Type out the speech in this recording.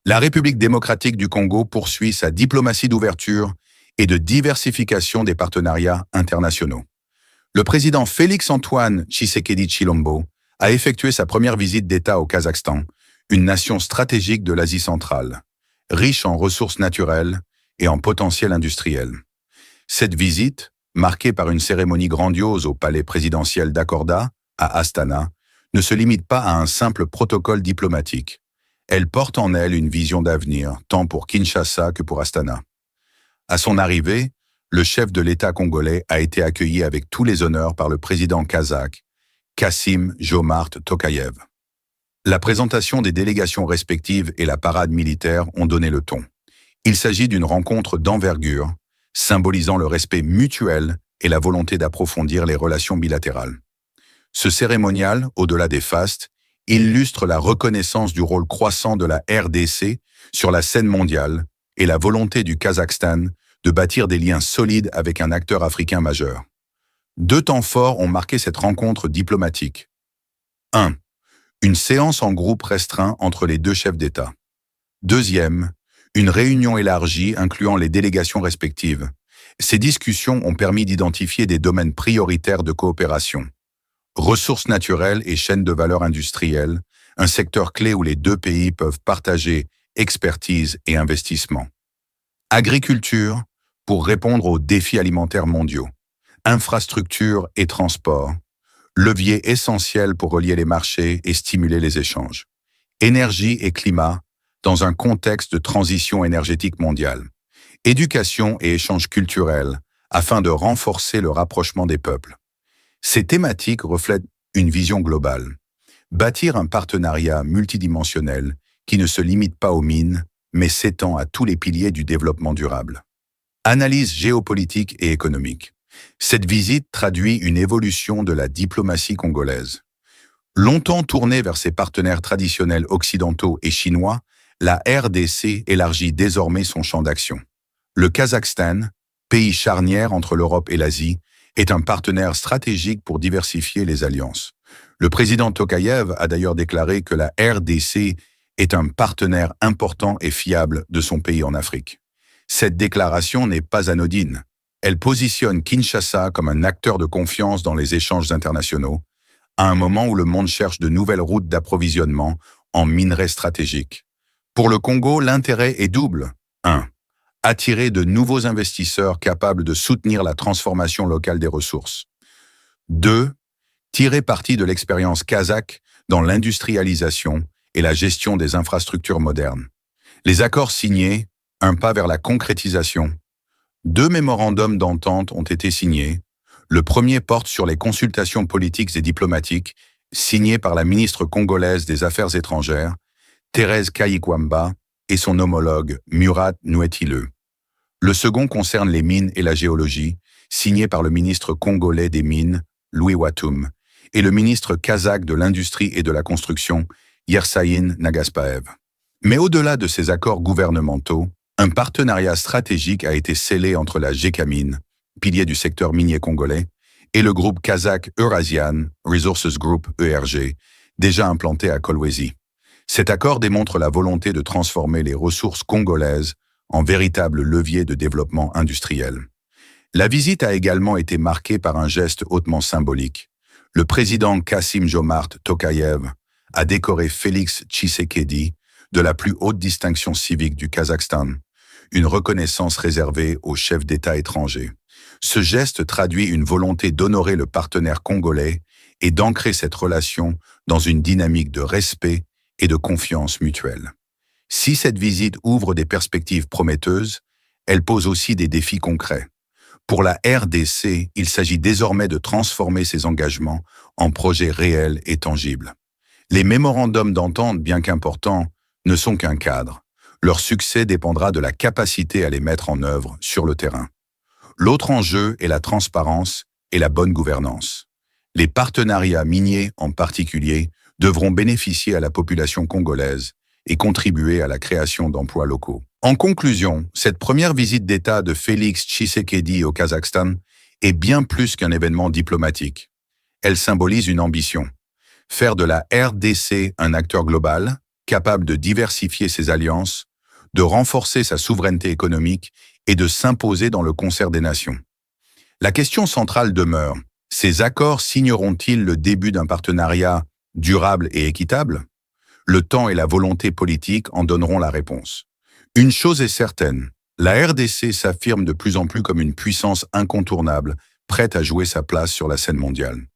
La République démocratique du Congo poursuit sa diplomatie d'ouverture et de diversification des partenariats internationaux. Le président Félix-Antoine Tshisekedi Tshilombo a effectué sa première visite d'État au Kazakhstan, une nation stratégique de l'Asie centrale, riche en ressources naturelles et en potentiel industriel. Cette visite, marquée par une cérémonie grandiose au palais présidentiel d'Akorda, à Astana, ne se limite pas à un simple protocole diplomatique. Elle porte en elle une vision d'avenir, tant pour Kinshasa que pour Astana. À son arrivée, le chef de l'État congolais a été accueilli avec tous les honneurs par le président kazakh, Kassim-Jomart Tokayev. La présentation des délégations respectives et la parade militaire ont donné le ton. Il s'agit d'une rencontre d'envergure, symbolisant le respect mutuel et la volonté d'approfondir les relations bilatérales. Ce cérémonial, au-delà des fastes, illustre la reconnaissance du rôle croissant de la RDC sur la scène mondiale et la volonté du Kazakhstan de bâtir des liens solides avec un acteur africain majeur. Deux temps forts ont marqué cette rencontre diplomatique. 1. Une séance en groupe restreint entre les deux chefs d'État. 2. Une réunion élargie incluant les délégations respectives. Ces discussions ont permis d'identifier des domaines prioritaires de coopération. Ressources naturelles et chaînes de valeur industrielle, un secteur clé où les deux pays peuvent partager expertise et investissement. Agriculture, pour répondre aux défis alimentaires mondiaux. Infrastructure et transport, levier essentiel pour relier les marchés et stimuler les échanges. Énergie et climat, dans un contexte de transition énergétique mondiale. Éducation et échanges culturels, afin de renforcer le rapprochement des peuples. Ces thématiques reflètent une vision globale. Bâtir un partenariat multidimensionnel qui ne se limite pas aux mines, mais s'étend à tous les piliers du développement durable. Analyse géopolitique et économique. Cette visite traduit une évolution de la diplomatie congolaise. Longtemps tournée vers ses partenaires traditionnels occidentaux et chinois, la RDC élargit désormais son champ d'action. Le Kazakhstan, pays charnière entre l'Europe et l'Asie, est un partenaire stratégique pour diversifier les alliances. Le président Tokayev a d'ailleurs déclaré que la RDC est un partenaire important et fiable de son pays en Afrique. Cette déclaration n'est pas anodine. Elle positionne Kinshasa comme un acteur de confiance dans les échanges internationaux, à un moment où le monde cherche de nouvelles routes d'approvisionnement en minerais stratégiques. Pour le Congo, l'intérêt est double. 1. Attirer de nouveaux investisseurs capables de soutenir la transformation locale des ressources. 2. Tirer parti de l'expérience kazakh dans l'industrialisation et la gestion des infrastructures modernes. Les accords signés, un pas vers la concrétisation. 2 mémorandums d'entente ont été signés. Le premier porte sur les consultations politiques et diplomatiques, signé par la ministre congolaise des Affaires étrangères, Thérèse Kayikwamba, et son homologue Murat Nuetile. Le second concerne les mines et la géologie, signé par le ministre congolais des Mines, Louis Watoum, et le ministre kazakh de l'Industrie et de la Construction, Yersaïn Nagaspaev. Mais au-delà de ces accords gouvernementaux, un partenariat stratégique a été scellé entre la Gécamine, pilier du secteur minier congolais, et le groupe kazakh Eurasian Resources Group ERG, déjà implanté à Kolwezi. Cet accord démontre la volonté de transformer les ressources congolaises en véritable levier de développement industriel. La visite a également été marquée par un geste hautement symbolique. Le président Kassim-Jomart Tokayev a décoré Félix Tshisekedi de la plus haute distinction civique du Kazakhstan, une reconnaissance réservée aux chefs d'État étrangers. Ce geste traduit une volonté d'honorer le partenaire congolais et d'ancrer cette relation dans une dynamique de respect et de confiance mutuelle. Si cette visite ouvre des perspectives prometteuses, elle pose aussi des défis concrets. Pour la RDC, il s'agit désormais de transformer ses engagements en projets réels et tangibles. Les mémorandums d'entente, bien qu'importants, ne sont qu'un cadre. Leur succès dépendra de la capacité à les mettre en œuvre sur le terrain. L'autre enjeu est la transparence et la bonne gouvernance. Les partenariats miniers, en particulier, devront bénéficier à la population congolaise et contribuer à la création d'emplois locaux. En conclusion, cette première visite d'État de Félix Tshisekedi au Kazakhstan est bien plus qu'un événement diplomatique. Elle symbolise une ambition. Faire de la RDC un acteur global, capable de diversifier ses alliances, de renforcer sa souveraineté économique et de s'imposer dans le concert des nations. La question centrale demeure, ces accords signeront-ils le début d'un partenariat durable et équitable? Le temps et la volonté politique en donneront la réponse. Une chose est certaine, la RDC s'affirme de plus en plus comme une puissance incontournable, prête à jouer sa place sur la scène mondiale.